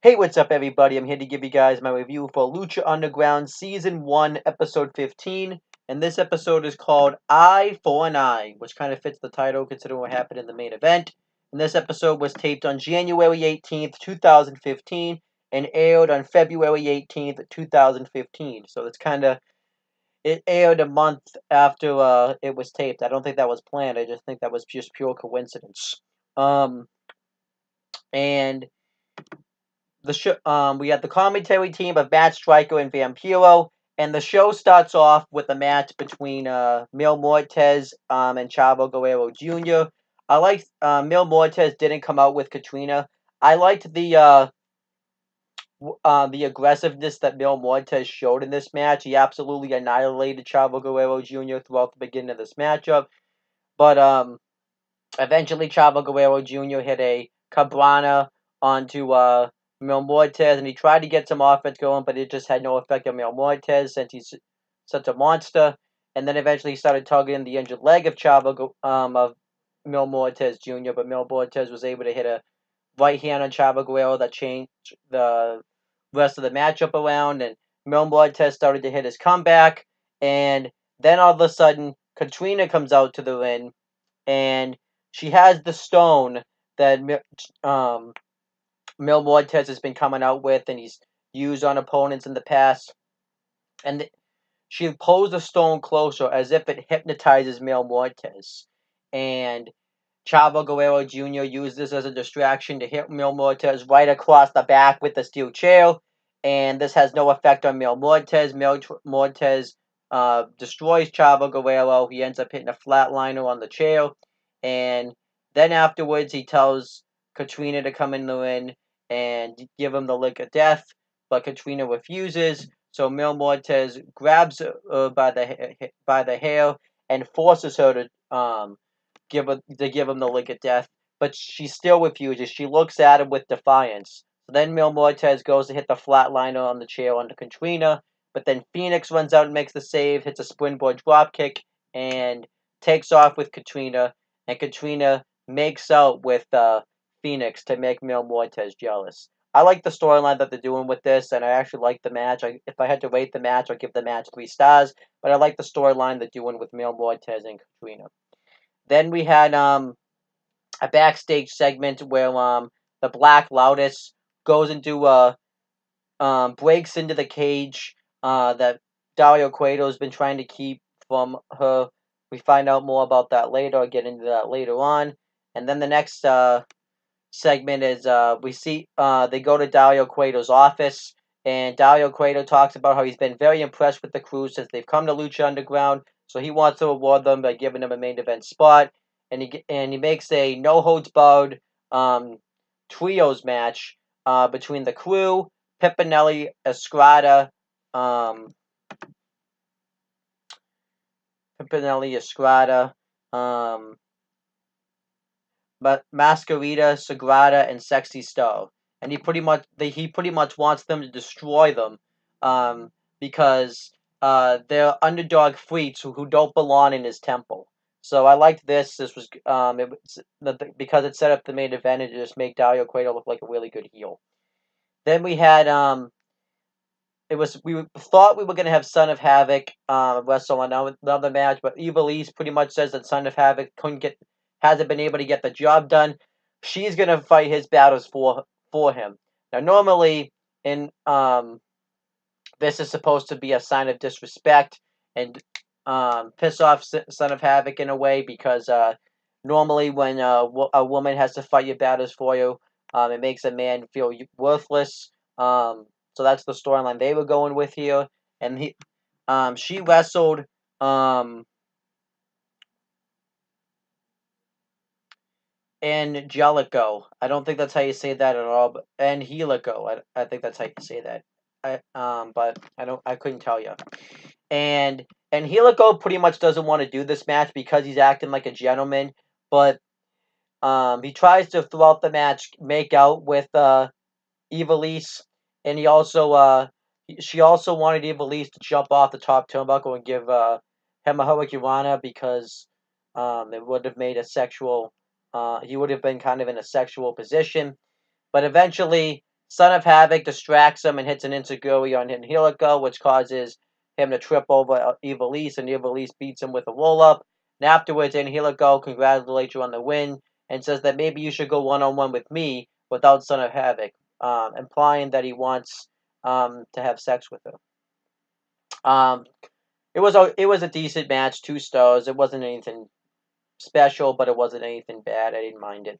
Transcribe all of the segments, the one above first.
Hey, what's up, everybody? I'm here to give you guys my review for Lucha Underground Season 1, Episode 15. And this episode is called Eye for an Eye, which kind of fits the title considering what happened in the main event. And this episode was taped on January 18th, 2015, and aired on February 18th, 2015. So it aired a month after it was taped. I don't think that was planned. I just think that was just pure coincidence. Um, and we had the commentary team of Matt Striker and Vampiro, and the show starts off with a match between Mil Muertes and Chavo Guerrero Jr. I liked Mil Muertes didn't come out with Katrina. I liked the aggressiveness that Mil Muertes showed in this match. He absolutely annihilated Chavo Guerrero Jr. throughout the beginning of this matchup, but eventually, Chavo Guerrero Jr. hit a Cabrana onto Mil Muertes, and he tried to get some offense going, but it just had no effect on Mil Muertes since he's such a monster. And then eventually he started targeting the injured leg of of Mil Muertes Jr., but Mil Muertes was able to hit a right hand on Chavo Guerrero that changed the rest of the matchup around, and Mil Muertes started to hit his comeback, and then all of a sudden, Katrina comes out to the ring, and she has the stone that Mil Muertes has been coming out with, and he's used on opponents in the past. And she pulls the stone closer as if it hypnotizes Mil Muertes. And Chavo Guerrero Jr. used this as a distraction to hit Mil Muertes right across the back with the steel chair. And this has no effect on Mil Muertes. Muertes destroys Chavo Guerrero. He ends up hitting a flatliner on the chair. And then afterwards, he tells Katrina to come in the ring and give him the lick of death. But Katrina refuses. So Mil Muertes grabs her by the hair and forces her to give him the lick of death, but she still refuses. She looks at him with defiance. So then Mil Muertes goes to hit the flatliner on the chair under Katrina, but then Phoenix runs out and makes the save, hits a springboard dropkick, and takes off with Katrina, and Katrina makes out with Phoenix to make Mil Muertes jealous. I like the storyline that they're doing with this, and I actually like the match. If I had to rate the match, I'd give the match 3 stars, but I like the storyline they're doing with Mil Muertes and Katrina. Then we had a backstage segment where the Black Lotus goes into breaks into the cage that Dario Cueto's been trying to keep from her. We find out more about that later. I'll get into that later on. And then the next segment is we see they go to Dario Cueto's office, and Dario Cueto talks about how he's been very impressed with the crew since they've come to Lucha Underground, so he wants to reward them by giving them a main event spot, and he makes a no holds barred trios match between the crew, Pipinelli, um, Estrada, um, but Masquerita, Sagrada, and Sexy Star, and he pretty much wants them to destroy them, because they're underdog freaks who don't belong in his temple. So I liked this. This was because it set up the main event and just made Dario Cueto look like a really good heel. Then we had we thought we were gonna have Son of Havoc wrestle another match, but Evil East pretty much says that Son of Havoc hasn't been able to get the job done. She's gonna fight his battles for him. Now, normally in this is supposed to be a sign of disrespect and piss off Son of Havoc in a way, because normally when a woman has to fight your battles for you, it makes a man feel worthless. So that's the storyline they were going with here, and she wrestled Angelico. I don't think that's how you say that at all, but Angelico. I think that's how you say that. But I couldn't tell you. And Angelico pretty much doesn't want to do this match because he's acting like a gentleman, but he tries to throughout the match make out with Ivelisse, and she also wanted Ivelisse to jump off the top turnbuckle and give him a hurricanrana, because it would have made he would have been kind of in a sexual position. But eventually, Son of Havoc distracts him and hits an enziguri on Angelico, which causes him to trip over Ivelisse, and Ivelisse beats him with a roll-up. And afterwards, Angelico congratulates you on the win and says that maybe you should go one-on-one with me without Son of Havoc, implying that he wants to have sex with her. It was a decent match, 2 stars. It wasn't anything special, but it wasn't anything bad. I didn't mind it.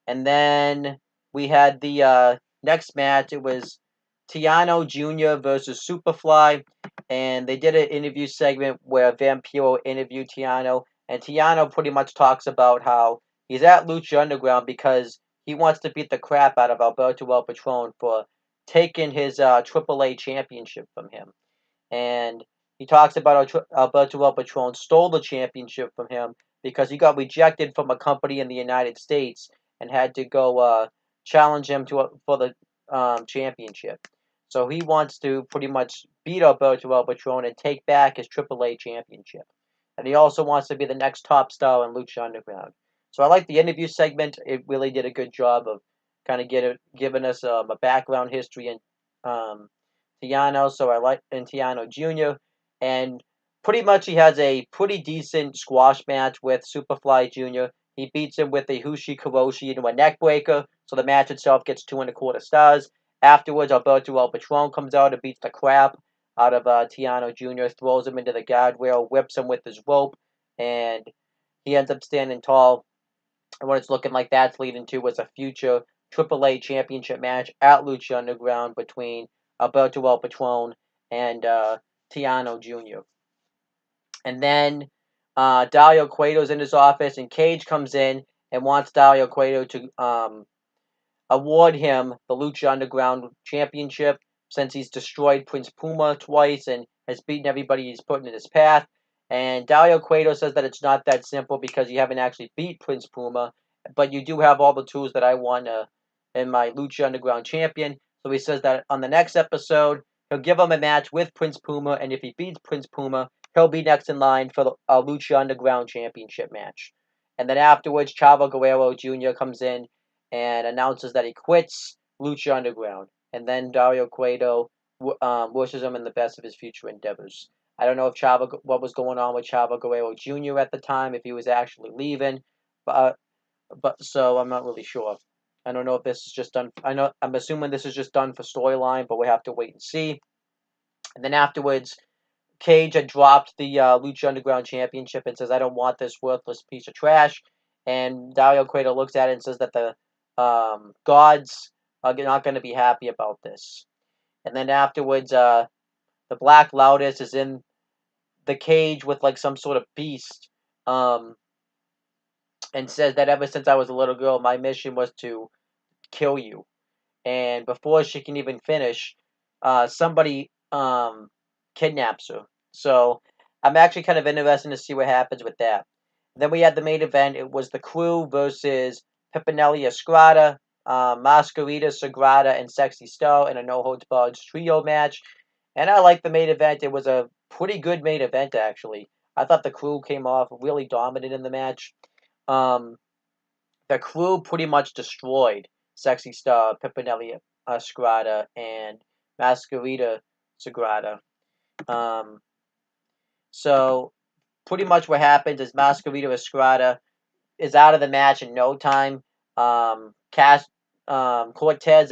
And then we had the next match. It was Tiano Jr. versus Superfly, and they did an interview segment where Vampiro interviewed Tiano, and Tiano pretty much talks about how he's at Lucha Underground because he wants to beat the crap out of Alberto El Patron for taking his AAA championship from him. And he talks about how Alberto El Patron stole the championship from him because he got rejected from a company in the United States and had to go challenge him for the championship. So he wants to pretty much beat Alberto El Patron and take back his AAA championship. And he also wants to be the next top star in Lucha Underground. So I like the interview segment. It really did a good job of kind of giving us a background history and Tiano, so I like Tiano Jr. And pretty much he has a pretty decent squash match with Superfly Jr. He beats him with a Hushi Karoshi into a neckbreaker, so the match itself gets 2.25 stars. Afterwards, Alberto El Patron comes out and beats the crap out of Tiano Jr., throws him into the guardrail, whips him with his rope, and he ends up standing tall. And what it's looking like that's leading to was a future AAA championship match at Lucha Underground between Alberto El Patron and Tiano Jr. And then Dario Cueto's in his office, and Cage comes in and wants Dario Cueto to award him the Lucha Underground Championship since he's destroyed Prince Puma twice and has beaten everybody he's put in his path. And Dario Cueto says that it's not that simple because you haven't actually beat Prince Puma, but you do have all the tools that I want in my Lucha Underground champion. So he says that on the next episode, he'll give him a match with Prince Puma, and if he beats Prince Puma, he'll be next in line for the Lucha Underground championship match. And then afterwards, Chavo Guerrero Jr. comes in and announces that he quits Lucha Underground. And then Dario Cueto wishes him in the best of his future endeavors. I don't know if what was going on with Chavo Guerrero Jr. at the time, if he was actually leaving, but so I'm not really sure. I don't know if this is just done. I'm assuming this is just done for storyline, but we have to wait and see. And then afterwards, Cage had dropped the Lucha Underground Championship and says, "I don't want this worthless piece of trash." And Dario Cueto looks at it and says that the gods are not going to be happy about this. And then afterwards, the Black Lotus is in the cage with like some sort of beast, and says that ever since I was a little girl, my mission was to kill you. And before she can even finish, somebody kidnaps her. So I'm actually kind of interested to see what happens with that. Then we had the main event. It was the Crew versus Pimpinelli Estrada, Mascarita Sagrada, and Sexy Star in a no holds barred trio match. And I liked the main event. It was a pretty good main event, actually. I thought the Crew came off really dominant in the match. The Crew pretty much destroyed Sexy Star, Pimpinelli Estrada, and Mascarita Sagrada. So pretty much what happens is Mascarita Estrada is out of the match in no time. Cortez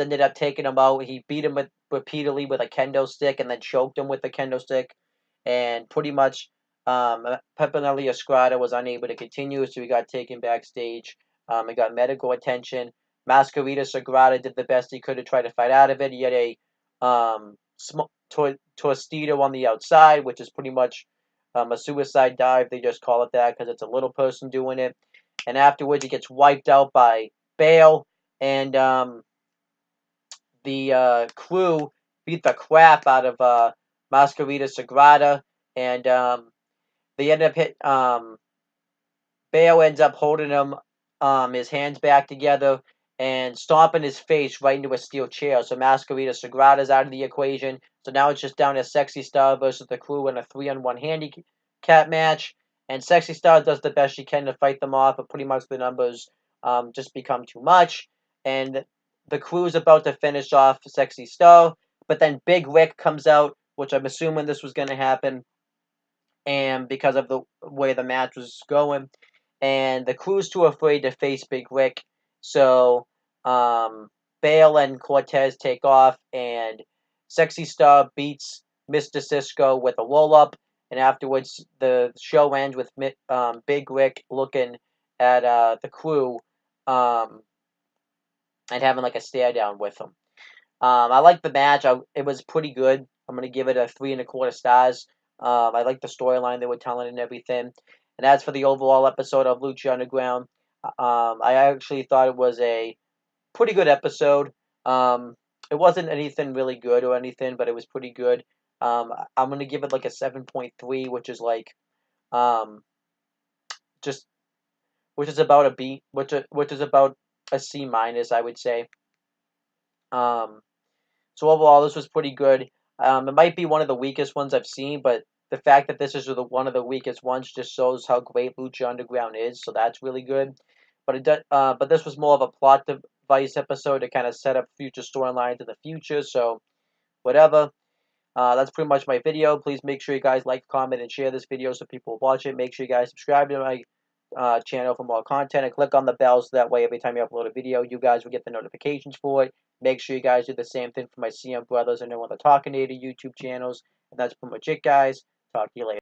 ended up taking him out. He beat him repeatedly with a kendo stick and then choked him with the kendo stick. And pretty much Pimpinelli Estrada was unable to continue, so he got taken backstage. He got medical attention. Mascarita Sagrada did the best he could to try to fight out of it. He had a Tostido on the outside, which is pretty much a suicide dive. They just call it that because it's a little person doing it. And afterwards, he gets wiped out by Bale. And the Crew beat the crap out of Mascarita Sagrada. And they end up Bale ends up holding him, his hands back together and stomping his face right into a steel chair. So Mascarita Sagrada's out of the equation. So now it's just down to Sexy Star versus the Crew in a 3-on-1 handicap match. And Sexy Star does the best she can to fight them off, but pretty much the numbers just become too much. And the crew's about to finish off Sexy Star, but then Big Rick comes out, which I'm assuming this was going to happen, and because of the way the match was going, and the crew's too afraid to face Big Rick, so Bale and Cortez take off, and Sexy Star beats Mr. Cisco with a roll up, and afterwards the show ends with Big Rick looking at the crew and having like a stare down with them. I like the match. It was pretty good. I'm gonna give it a 3.25 stars. I like the storyline they were telling and everything. And as for the overall episode of Lucha Underground, I actually thought it was a pretty good episode. It wasn't anything really good or anything, but it was pretty good. I'm gonna give it like a 7.3, which is like um, just which is about a B, which is about a C minus, I would say. Um, So overall, this was pretty good. It might be one of the weakest ones I've seen, but the fact that this is one of the weakest ones just shows how great Lucha Underground is. So that's really good. But this was more of a plot device episode to kind of set up future storylines in the future. So whatever. That's pretty much my video. Please make sure you guys like, comment, and share this video so people will watch it. Make sure you guys subscribe to my channel for more content and click on the bell so that way every time you upload a video, you guys will get the notifications for it. Make sure you guys do the same thing for my CM brothers and no other talking to YouTube channels. And that's pretty much it, guys. Talk to you later.